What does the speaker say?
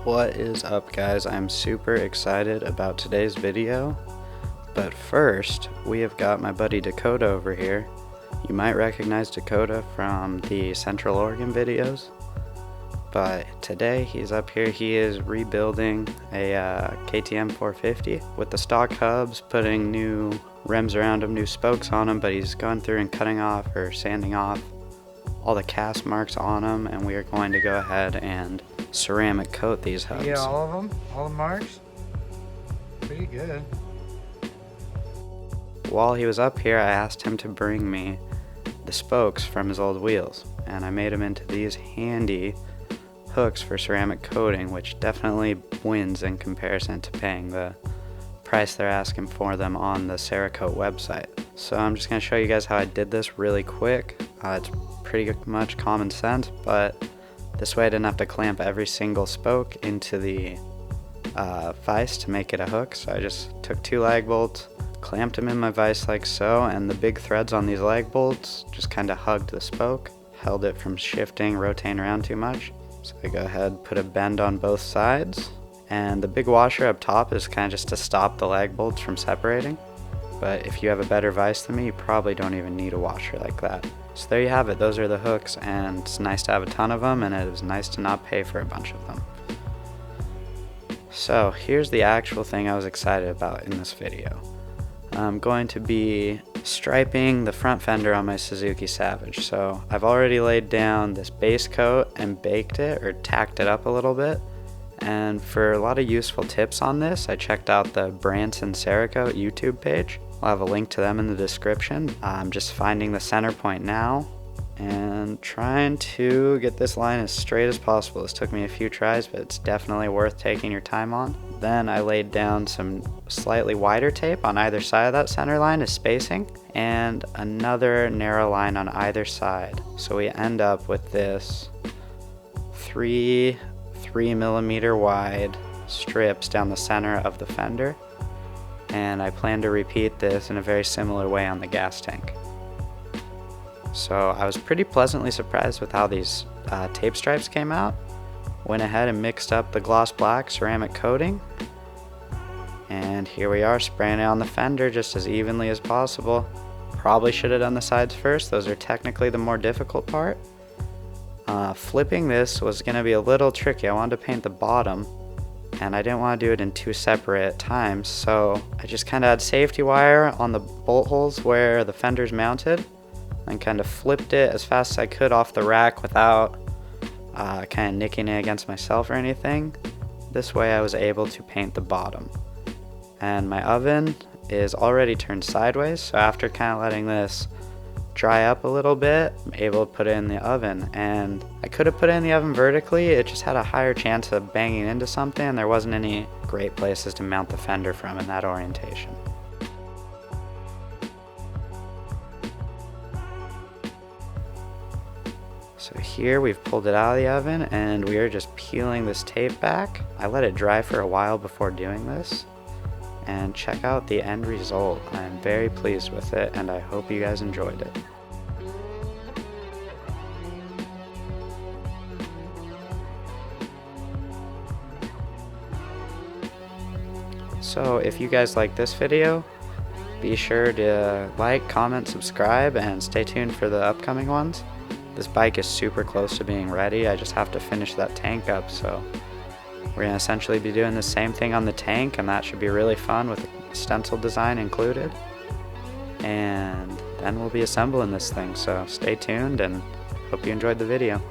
What is up, guys? I'm super excited about today's video, but first we have got my buddy Dakota over here. You might recognize Dakota from the Central Oregon videos, but today he's up here. He is rebuilding a KTM 450 with the stock hubs, putting new rims around them, new spokes on them, but he's gone through and cutting off or sanding off all the cast marks on them, and we are going to go ahead and ceramic coat these hubs. Yeah, all of them? All the marks? Pretty good. While he was up here, I asked him to bring me the spokes from his old wheels, and I made them into these handy hooks for ceramic coating, which definitely wins in comparison to paying the price they're asking for them on the Cerakote website. So I'm just going to show you guys how I did this really quick. It's pretty much common sense, but this way I didn't have to clamp every single spoke into the vise to make it a hook. So I just took 2 lag bolts, clamped them in my vise like so, and the big threads on these lag bolts just kind of hugged the spoke, held it from shifting, rotating around too much. So I go ahead, put a bend on both sides, and the big washer up top is kind of just to stop the lag bolts from separating. But if you have a better vise than me, you probably don't even need a washer like that. So there you have it. Those are the hooks, and it's nice to have a ton of them, and it is nice to not pay for a bunch of them. So here's the actual thing I was excited about in this video. I'm going to be striping the front fender on my Suzuki Savage. So I've already laid down this base coat and baked it or tacked it up a little bit. And for a lot of useful tips on this, I checked out the Branson Cerakote YouTube page. I'll have a link to them in the description. I'm just finding the center point now and trying to get this line as straight as possible. This took me a few tries, but it's definitely worth taking your time on. Then I laid down some slightly wider tape on either side of that center line as spacing, and another narrow line on either side. So we end up with this 3 3mm wide strips down the center of the fender. And I plan to repeat this in a very similar way on the gas tank. So I was pretty pleasantly surprised with how these tape stripes came out. Went ahead and mixed up the gloss black ceramic coating. And here we are, spraying it on the fender just as evenly as possible. Probably should have done the sides first. Those are technically the more difficult part. Flipping this was going to be a little tricky. I wanted to paint the bottom, and I didn't want to do it in 2 separate times, so I just kind of had safety wire on the bolt holes where the fender's mounted, and kind of flipped it as fast as I could off the rack without kind of nicking it against myself or anything. This way I was able to paint the bottom. And my oven is already turned sideways, so after kind of letting this dry up a little bit, I'm able to put it in the oven. And I could have put it in the oven vertically, it just had a higher chance of banging into something, and there wasn't any great places to mount the fender from in that orientation. So here we've pulled it out of the oven, and we are just peeling this tape back. I let it dry for a while before doing this, and check out the end result. I'm very pleased with it, and I hope you guys enjoyed it. So if you guys like this video, be sure to like, comment, subscribe, and stay tuned for the upcoming ones. This bike is super close to being ready. I just have to finish that tank up, so we're going to essentially be doing the same thing on the tank, and that should be really fun with a stencil design included. And then we'll be assembling this thing, so stay tuned and hope you enjoyed the video.